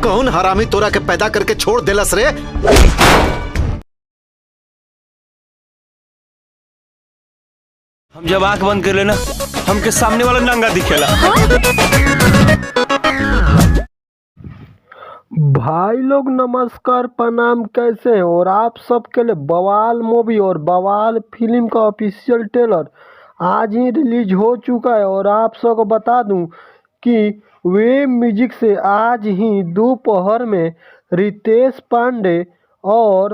कौन हरामी तोरा के पैदा करके छोड़ देलस रे? हम जब आंख बंद कर लेना हमके सामने वाला नंगा दिखेला। भाई लोग नमस्कार प्रणाम, कैसे हैं? और आप सबके लिए बवाल मूवी और बवाल फिल्म का ऑफिशियल ट्रेलर आज ही रिलीज हो चुका है। और आप सबको बता दूं कि वेब म्यूजिक से आज ही दोपहर में रितेश पांडे और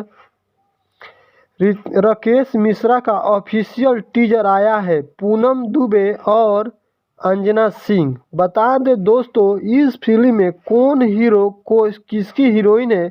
राकेश मिश्रा का ऑफिशियल टीजर आया है। पूनम दुबे और अंजना सिंह। बता दें दोस्तों, इस फिल्म में कौन हीरो को किसकी हीरोइन है,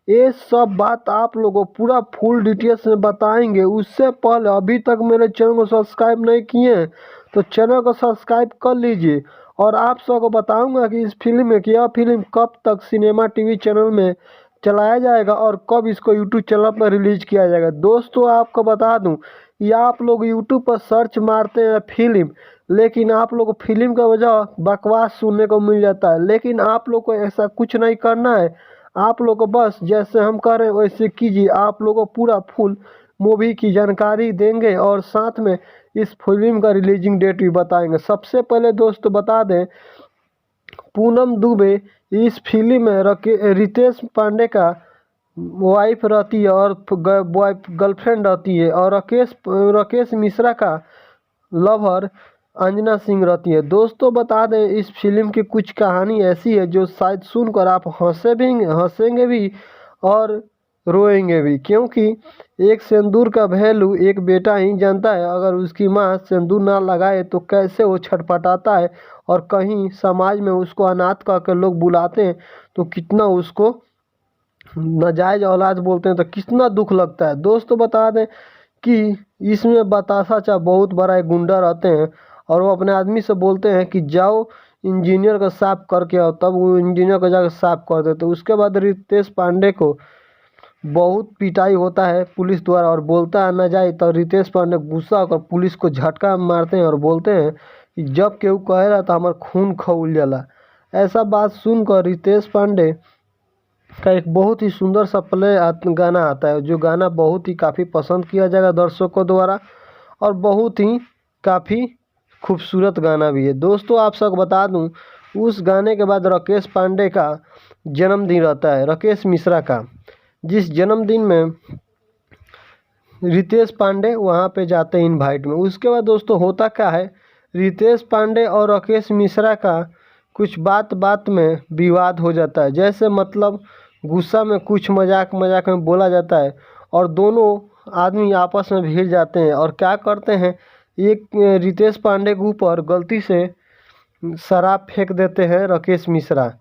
ये सब बात आप लोगों को पूरा फुल डिटेल्स में बताएंगे। उससे पहले अभी तक मेरे चैनल को सब्सक्राइब नहीं किए हैं तो चैनल को सब्सक्राइब कर लीजिए। और आप सबको बताऊंगा कि इस फिल्म में यह फिल्म कब तक सिनेमा टीवी चैनल में चलाया जाएगा और कब इसको यूट्यूब चैनल पर रिलीज किया जाएगा। दोस्तों आपको बता दूं, या आप लोग यूट्यूब पर सर्च मारते हैं फिल्म, लेकिन आप लोग को फिल्म का वजह बकवास सुनने को मिल जाता है। लेकिन आप लोग को ऐसा कुछ नहीं करना है। आप लोग को बस जैसे हम कर रहे हैं वैसे कीजिए। आप लोग को पूरा फुल मूवी की जानकारी देंगे और साथ में इस फिल्म का रिलीजिंग डेट भी बताएंगे। सबसे पहले दोस्तों बता दें, पूनम दुबे इस फिल्म में रितेश पांडे का वाइफ रहती है और गर्लफ्रेंड रहती है। और राकेश मिश्रा का लवर अंजना सिंह रहती है। दोस्तों बता दें, इस फिल्म की कुछ कहानी ऐसी है जो शायद सुनकर आप हंसेंगे भी और रोएंगे भी, क्योंकि एक सिंदूर का वैल्यू एक बेटा ही जानता है। अगर उसकी माँ सिंदूर ना लगाए तो कैसे वो छटपटाता है, और कहीं समाज में उसको अनाथ कहकर लोग बुलाते हैं तो कितना उसको नाजायज औलाद बोलते हैं तो कितना दुख लगता है। दोस्तों बता दें कि इसमें बतासा चा बहुत बड़ा एक गुंडा रहते हैं और वो अपने आदमी से बोलते हैं कि जाओ इंजीनियर का साफ करके आओ। तब वो इंजीनियर को जाकर साफ कर देते। उसके बाद रितेश पांडे को बहुत पिटाई होता है पुलिस द्वारा और बोलता है ना जाए, तो रितेश पांडे गुस्सा होकर पुलिस को झटका मारते हैं और बोलते हैं कि जब केहू कहेला तो हमार खून खौल जाला। ऐसा बात सुनकर रितेश पांडे का एक बहुत ही सुंदर सा गाना आता है, जो गाना बहुत ही काफ़ी पसंद किया जाएगा दर्शकों द्वारा और बहुत ही काफ़ी खूबसूरत गाना भी है। दोस्तों आप सबको बता दूं, उस गाने के बाद राकेश पांडे का जन्मदिन रहता है, राकेश मिश्रा का, जिस जन्मदिन में रितेश पांडे वहाँ पे जाते हैं इनवाइट में। उसके बाद दोस्तों होता क्या है, रितेश पांडे और राकेश मिश्रा का कुछ बात बात में विवाद हो जाता है। जैसे मतलब गुस्सा में कुछ मजाक में बोला जाता है और दोनों आदमी आपस में भिड़ जाते हैं और क्या करते हैं, एक रितेश पांडे के ऊपर गलती से शराब फेंक देते हैं राकेश मिश्रा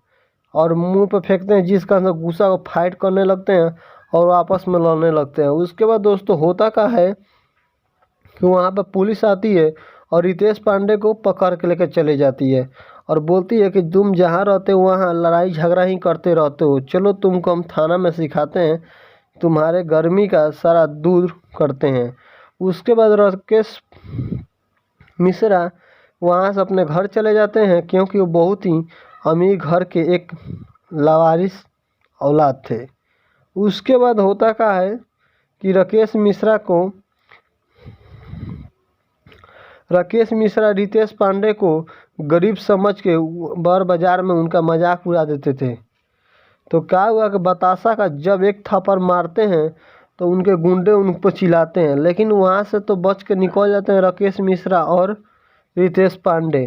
और मुंह पे फेंकते हैं, जिस कारण से गुस्सा को फाइट करने लगते हैं और आपस में लड़ने लगते हैं। उसके बाद दोस्तों होता क्या है कि वहाँ पर पुलिस आती है और रितेश पांडे को पकड़ के लेकर चले जाती है और बोलती है कि तुम जहाँ रहते हो वहाँ लड़ाई झगड़ा ही करते रहते हो, चलो तुमको हम थाना में सिखाते हैं, तुम्हारे गर्मी का सारा दूर करते हैं। उसके बाद राकेश मिश्रा वहाँ से अपने घर चले जाते हैं, क्योंकि वो बहुत ही अमीर घर के एक लावारिस औलाद थे। उसके बाद होता क्या है कि राकेश मिश्रा रितेश पांडे को गरीब समझ के बर बाजार में उनका मजाक उड़ा देते थे। तो क्या हुआ कि बतासा का जब एक थप्पड़ मारते हैं तो उनके गुंडे उन पर चिल्लाते हैं, लेकिन वहाँ से तो बच के निकल जाते हैं राकेश मिश्रा और रितेश पांडे।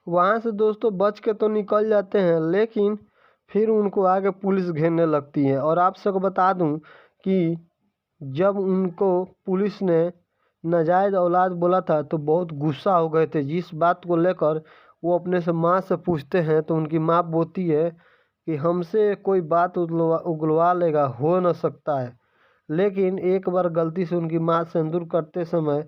वहाँ से दोस्तों बच के तो निकल जाते हैं, लेकिन फिर उनको आगे पुलिस घेरने लगती है। और आप सबको बता दूं कि जब उनको पुलिस ने नाजायज़ औलाद बोला था तो बहुत गुस्सा हो गए थे, जिस बात को लेकर वो अपने से माँ से पूछते हैं तो उनकी माँ बोलती है कि हमसे कोई बात उगलवा लेगा, हो न सकता है। लेकिन एक बार गलती से उनकी माँ सिंदूर करते समय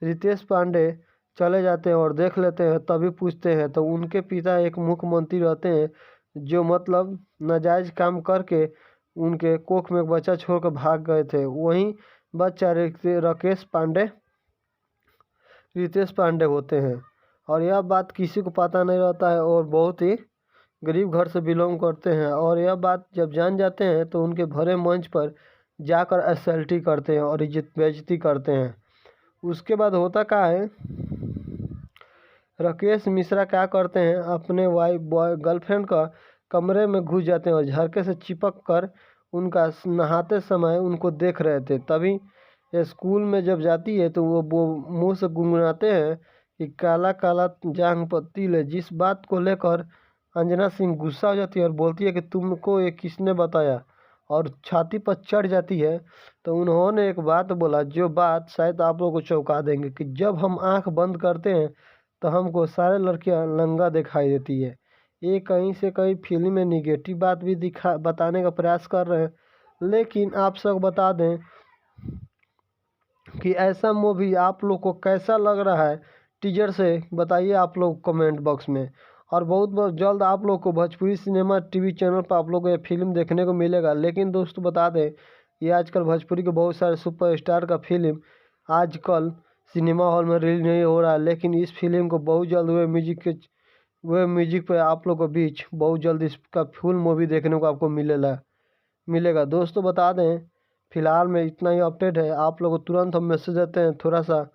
रितेश पांडे चले जाते हैं और देख लेते हैं, तभी पूछते हैं तो उनके पिता एक मुख्यमंत्री रहते हैं जो मतलब नाजायज़ काम करके उनके कोख में एक बच्चा छोड़कर भाग गए थे। वहीं बच्चा रितेश पांडे होते हैं। और यह बात किसी को पता नहीं रहता है और बहुत ही गरीब घर से बिलोंग करते हैं। और यह बात जब जान जाते हैं तो उनके भरे मंच पर जाकर असल्टी करते हैं और इज्जत बेइज्जती करते हैं। उसके बाद होता क्या है, राकेश मिश्रा क्या करते हैं, अपने वाइफ बॉय गर्लफ्रेंड का कमरे में घुस जाते हैं और झरके से चिपक कर उनका नहाते समय उनको देख रहे थे। तभी ये स्कूल में जब जाती है तो वो मुंह से गुनगुनाते हैं कि काला काला जांग पर तिल है। जिस बात को लेकर अंजना सिंह गुस्सा हो जाती है और बोलती है कि तुमको ये किसने बताया, और छाती पर चढ़ जाती है। तो उन्होंने एक बात बोला जो बात शायद आप लोगों को चौंका देंगे कि जब हम आंख बंद करते हैं तो हमको सारे लड़कियां नंगा दिखाई देती है। ये कहीं से कहीं फिल्म में निगेटिव बात भी बताने का प्रयास कर रहे हैं। लेकिन आप सब बता दें कि ऐसा मूवी आप लोग को कैसा लग रहा है, टीजर से बताइए आप लोग कमेंट बॉक्स में। और बहुत बहुत जल्द आप लोग को भोजपुरी सिनेमा टीवी चैनल पर आप लोग को ये फिल्म देखने को मिलेगा। लेकिन दोस्तों बता दें, ये आजकल भोजपुरी के बहुत सारे सुपरस्टार का फिल्म आजकल सिनेमा हॉल में रिलीज नहीं हो रहा है। लेकिन इस फिल्म को बहुत जल्द वे म्यूजिक पे आप लोग के बीच बहुत जल्द इसका फुल मूवी देखने को आपको मिलेगा। दोस्तों बता दें, फिलहाल में इतना ही अपडेट है। आप लोग को तुरंत हम मैसेज देते हैं, थोड़ा सा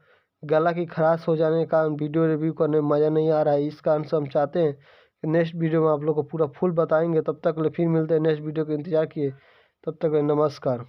गला की खराश हो जाने के कारण वीडियो रिव्यू करने में मज़ा नहीं आ रहा है। इस कारण से हम चाहते हैं कि नेक्स्ट वीडियो में आप लोग को पूरा फुल बताएंगे। तब तक ले फिर मिलते हैं नेक्स्ट वीडियो का इंतज़ार किए। तब तक नमस्कार।